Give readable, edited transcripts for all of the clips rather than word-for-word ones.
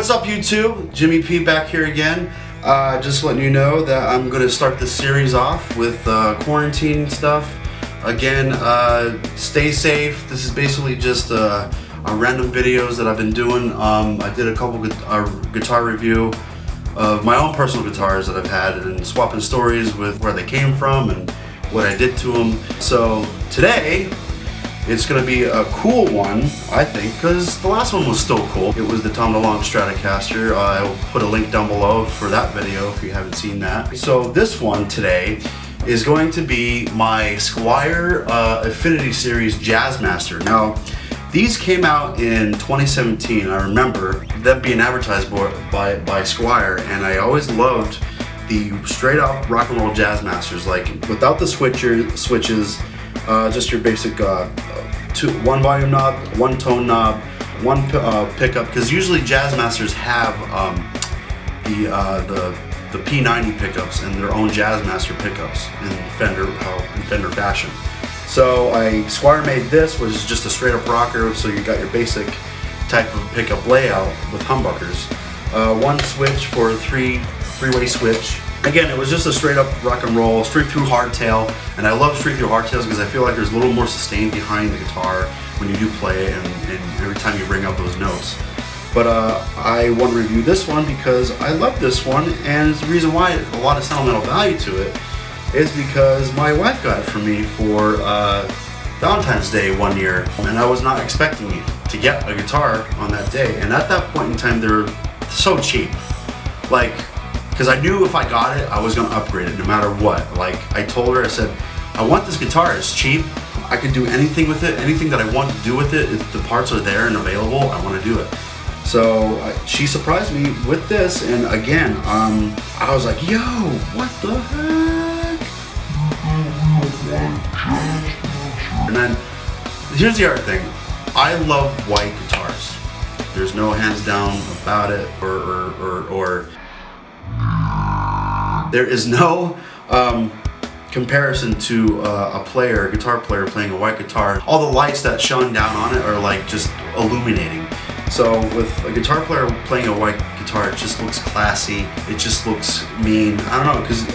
What's up YouTube? Jimmy P back here again. Just letting you know that I'm going to start this series off with quarantine stuff. Again, stay safe. This is basically just a random videos that I've been doing. I did a couple guitar review of my own personal guitars that I've had and swapping stories with where they came from and what I did to them. So today, it's going to be a cool one, I think, because the last one was still cool. It was the Delonge Stratocaster. I'll put a link down below for that video if you haven't seen that. So this one today is going to be my SQUIER Affinity Series Jazzmaster. Now, these came out in 2017. I remember them being advertised by SQUIER, and I always loved the straight up rock and roll Jazzmasters, like without the switches, just your basic one volume knob, one tone knob, one pickup, because usually Jazzmasters have the P90 pickups and their own Jazzmaster pickups in Fender fashion. So SQUIER made this, which is just a straight up rocker, so you got your basic type of pickup layout with humbuckers. One switch for a three-way switch. Again, it was just a straight up rock and roll, straight through hardtail, and I love straight through hardtails because I feel like there's a little more sustain behind the guitar when you do play it and every time you bring out those notes. But I want to review this one because I love this one, and the reason why a lot of sentimental value to it is because my wife got it for me for Valentine's Day one year, and I was not expecting to get a guitar on that day, and at that point in time they're so cheap. Like, because I knew if I got it, I was going to upgrade it no matter what. Like, I told her, I said, I want this guitar, it's cheap, I can do anything with it, anything that I want to do with it, if the parts are there and available, I want to do it. So she surprised me with this, and again, I was like, yo, what the heck? And then, here's the other thing, I love white guitars. There's no hands down about it, or there is no comparison to a guitar player playing a white guitar. All the lights that shine down on it are like just illuminating. So with a guitar player playing a white guitar, it just looks classy. It just looks mean. I don't know, because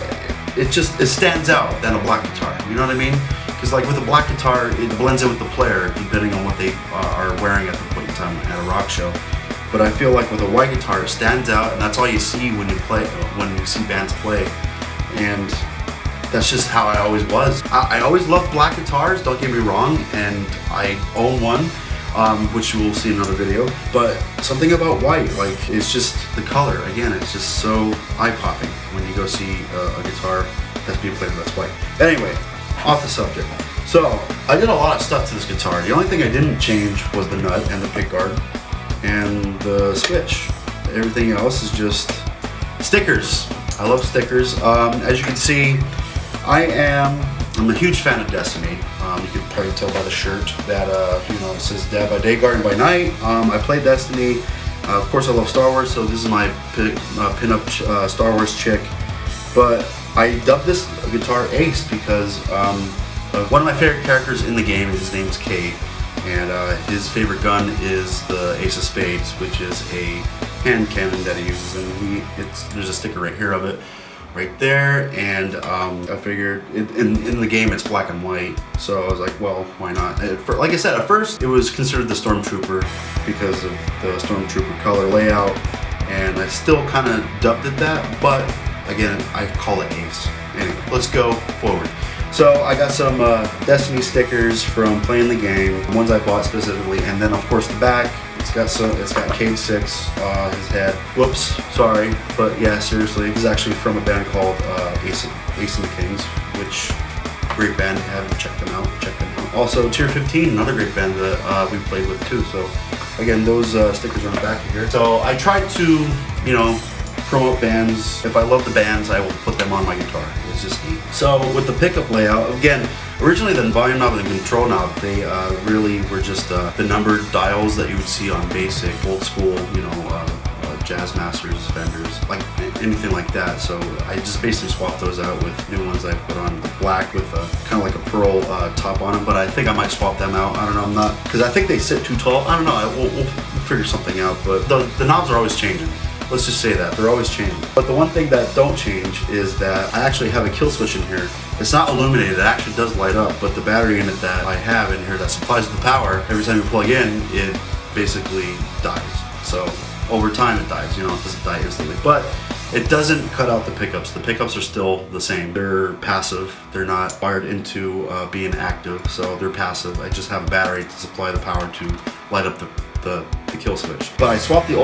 it stands out than a black guitar. You know what I mean? Because like with a black guitar, it blends in with the player depending on what they are wearing at the point in time at a rock show. But I feel like with a white guitar, it stands out, and that's all you see when you see bands play. And that's just how I always was. I always loved black guitars, don't get me wrong, and I own one, which you will see in another video. But something about white, like, it's just the color. Again, it's just so eye-popping when you go see a guitar that's being played that's white. Anyway, off the subject. So, I did a lot of stuff to this guitar. The only thing I didn't change was the nut and the pickguard and the switch. Everything else is just stickers. I love stickers. As you can see, I'm a huge fan of Destiny. You can probably tell by the shirt that it says Dead by Day, Garden by Night. I play Destiny. Of course, I love Star Wars, so this is my pin-up Star Wars chick. But I dubbed this guitar Ace because one of my favorite characters in the game, his name's Cade. And his favorite gun is the Ace of Spades, which is a hand cannon that he uses, and there's a sticker right here of it, right there. And I figured in the game it's black and white, so I was like, well, why not? Like I said, at first it was considered the Stormtrooper because of the Stormtrooper color layout, and I still kind of dubbed it that, but again, I call it Ace. Anyway, let's go forward. So I got some Destiny stickers from playing the game, ones I bought specifically, and then of course the back, it's got Cade 6, his head. Whoops, sorry, but yeah, seriously, this is actually from a band called Ace and the Kings, which great band. If you haven't checked them out, Also, Tier 15, another great band that we played with too. So again, those stickers are on the back of here. So I tried to, promote bands. If I love the bands, I will put them on my guitar. It's just neat. So with the pickup layout, again, originally the volume knob and the control knob, they really were just the numbered dials that you would see on basic, old school, Jazzmasters, Fenders, like anything like that. So I just basically swapped those out with new ones I put on black with kind of like a pearl top on them. But I think I might swap them out. I don't know. I'm not, because I think they sit too tall. I don't know. We'll figure something out, but the knobs are always changing. Let's just say that, they're always changing. But the one thing that don't change is that I actually have a kill switch in here. It's not illuminated, it actually does light up, but the battery in it that I have in here that supplies the power, every time you plug in, it basically dies. So over time it dies, you know, it doesn't die instantly. But it doesn't cut out the pickups. The pickups are still the same. They're passive. They're not wired into being active, so they're passive. I just have a battery to supply the power to light up the kill switch. But I swapped the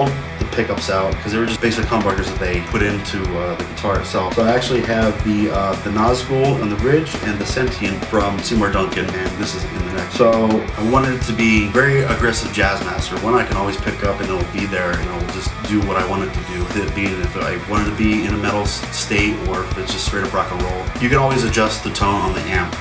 pickups out because they were just basic humbuckers that they put into the guitar itself. So I actually have the Nazgul on the bridge and the Sentient from Seymour Duncan, and this is in the neck. So I wanted it to be very aggressive Jazzmaster, one I can always pick up and it'll be there and it'll just do what I want it to do. With it being if I wanted to be in a metal state or if it's just straight up rock and roll. You can always adjust the tone on the amp,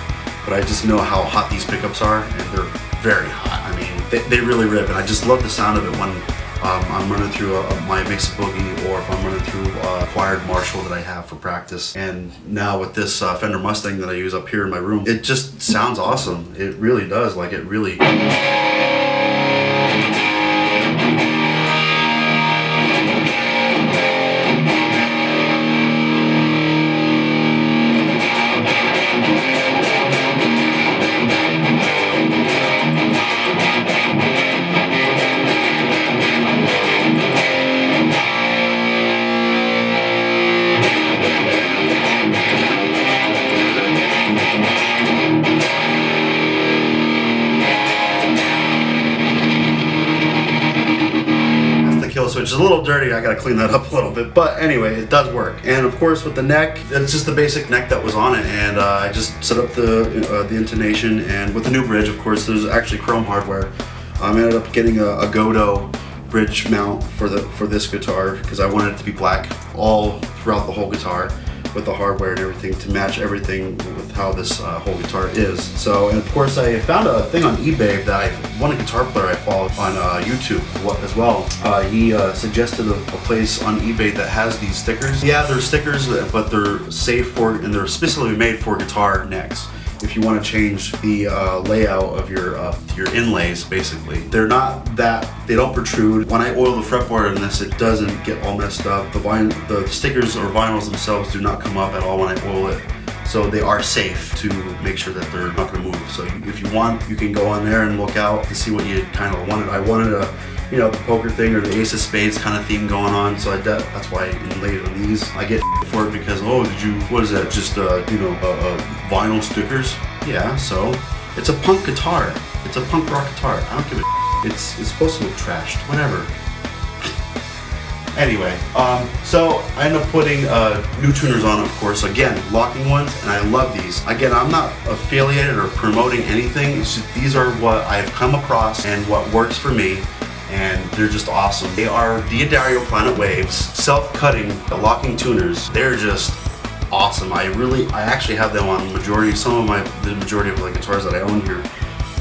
but I just know how hot these pickups are, and they're very hot. I mean, they really rip, and I just love the sound of it when I'm running through my Mix Boogie, or if I'm running through a acquired Marshall that I have for practice. And now with this Fender Mustang that I use up here in my room, it just sounds awesome. It really does. Like, it really... Which is a little dirty, I gotta clean that up a little bit, but anyway, it does work. And of course with the neck, it's just the basic neck that was on it, and I just set up the intonation, and with the new bridge, of course, there's actually chrome hardware. I ended up getting a Godot bridge mount for this guitar because I wanted it to be black all throughout the whole guitar, with the hardware and everything to match everything with how this whole guitar is. So, and of course I found a thing on eBay that one guitar player I follow on YouTube as well. He suggested a place on eBay that has these stickers. Yeah, they're stickers, but they're safe for, and they're specifically made for guitar necks. If you want to change the layout of your inlays, basically. They're not that, they don't protrude. When I oil the fretboard in this, it doesn't get all messed up. The stickers or vinyls themselves do not come up at all when I oil it. So they are safe to make sure that they're not going to move. So if you want, you can go on there and look out to see what you kind of wanted. I wanted a, you know, the poker thing or the Ace of Spades kind of theme going on, so that's why I inlaid on these. I get for it because, oh, what is that, just, you know, vinyl stickers? Yeah, so it's a punk guitar. It's a punk rock guitar. I don't give a It's supposed to look trashed, whatever. Anyway, so I end up putting new tuners on, of course, again, locking ones, and I love these. Again, I'm not affiliated or promoting anything, it's just these are what I've come across and what works for me, and they're just awesome. They are D'Addario Planet Waves, self-cutting locking tuners. They're just awesome. I actually have them on the majority of the guitars that I own here,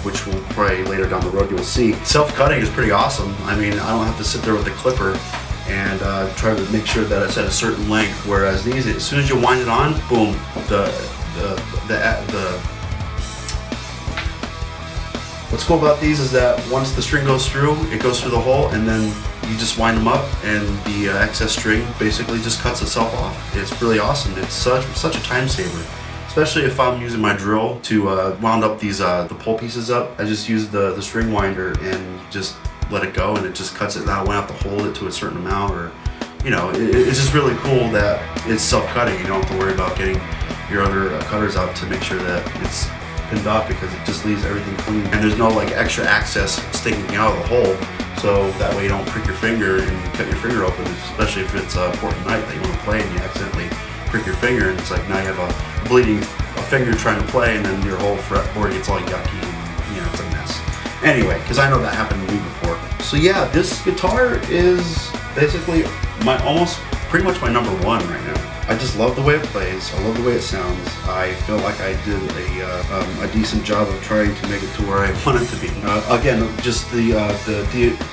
which will probably later down the road you'll see. Self-cutting is pretty awesome. I mean, I don't have to sit there with the clipper and try to make sure that it's at a certain length, whereas these, as soon as you wind it on, boom, what's cool about these is that once the string goes through, it goes through the hole, and then you just wind them up and the excess string basically just cuts itself off. It's really awesome. It's such a time saver, especially if I'm using my drill to wound up these the pull pieces up. I just use the string winder and just let it go, and it just cuts it. Now I won't have to hold it to a certain amount, or, you know, it's just really cool that it's self-cutting. You don't have to worry about getting your other cutters out to make sure that it's pinned up, because it just leaves everything clean. And there's no like extra access sticking out of the hole, so that way you don't prick your finger and cut your finger open, especially if it's a important night that you want to play and you accidentally prick your finger, and it's like now you have a bleeding finger trying to play, and then your whole fretboard gets all yucky, and, you know, it's a mess. Anyway, because I know that happened to me before. So yeah, this guitar is basically pretty much my number one right now. I just love the way it plays. I love the way it sounds. I feel like I did a decent job of trying to make it to where I want it to be. Again, just the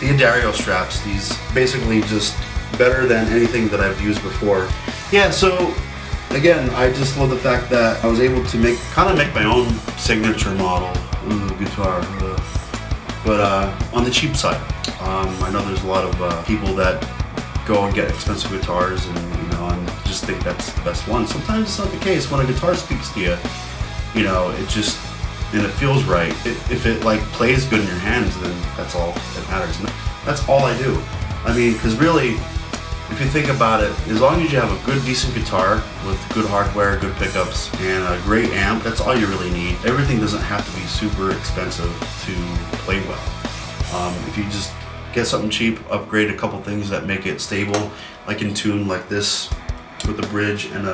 D'Addario straps. These basically just better than anything that I've used before. Yeah. So again, I just love the fact that I was able to make my own signature model of the guitar. but on the cheap side. I know there's a lot of people that go and get expensive guitars and and just think that's the best one. Sometimes it's not the case. When a guitar speaks to you, it just, and it feels right. If it like plays good in your hands, then that's all that matters. And that's all I do. I mean, because really, if you think about it, as long as you have a good, decent guitar with good hardware, good pickups, and a great amp, that's all you really need. Everything doesn't have to be super expensive to play well. If you just get something cheap, upgrade a couple things that make it stable, like in tune, like this, with a bridge and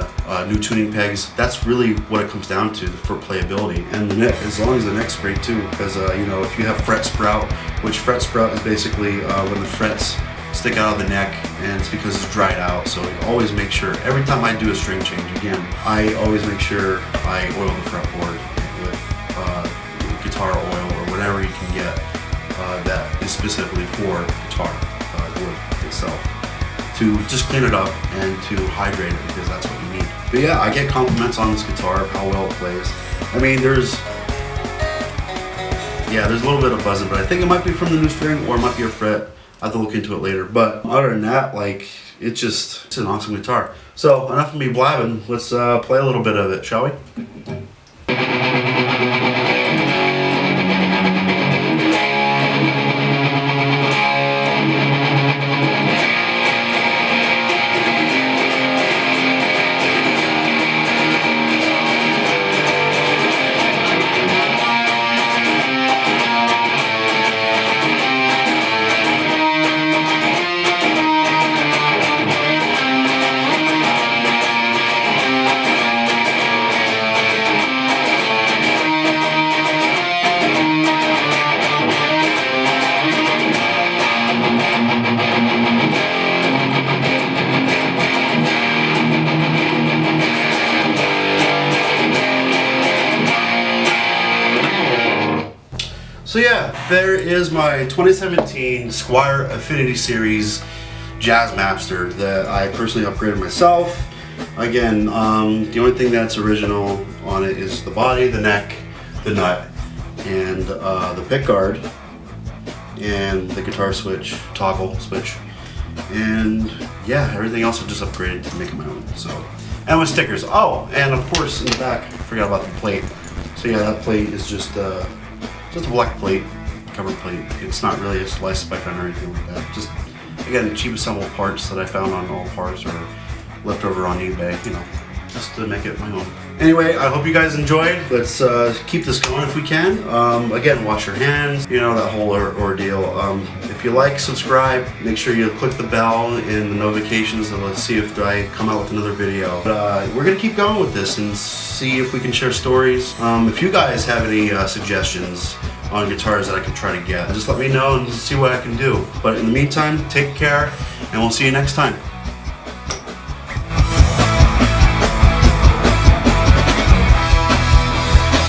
new tuning pegs, that's really what it comes down to for playability. And the neck, as long as the neck's great too, because if you have fret sprout, which fret sprout is basically when the frets stick out of the neck, and it's because it's dried out. So you always make sure, every time I do a string change, again, I always make sure I oil the fretboard with guitar oil or whatever you can get that is specifically for guitar wood itself, to just clean it up and to hydrate it, because that's what you need. But yeah, I get compliments on this guitar of how well it plays. I mean, there's a little bit of buzzing, but I think it might be from the new string, or it might be a fret. I have to look into it later. But other than that, like, it's an awesome guitar. So enough of me blabbing. Let's play a little bit of it, shall we? So yeah, there is my 2017 SQUIER Affinity Series Jazzmaster that I personally upgraded myself. Again, the only thing that's original on it is the body, the neck, the nut, and the pick guard, and the guitar switch, toggle switch, and yeah, everything else I just upgraded to make it my own. So, and with stickers. Oh, and of course in the back, I forgot about the plate. So yeah, that plate is just a black plate, cover plate. It's not really a slice spec on or anything like that. Just, again, cheap assembled parts that I found on All Parts or left over on eBay, just to make it my own. Anyway, I hope you guys enjoyed. Let's keep this going if we can. Again, wash your hands, that whole ordeal. If you like, subscribe. Make sure you click the bell and the notifications, and let's see if I come out with another video. But we're gonna keep going with this and see if we can share stories. If you guys have any suggestions on guitars that I can try to get, just let me know and see what I can do. But in the meantime, take care, and we'll see you next time.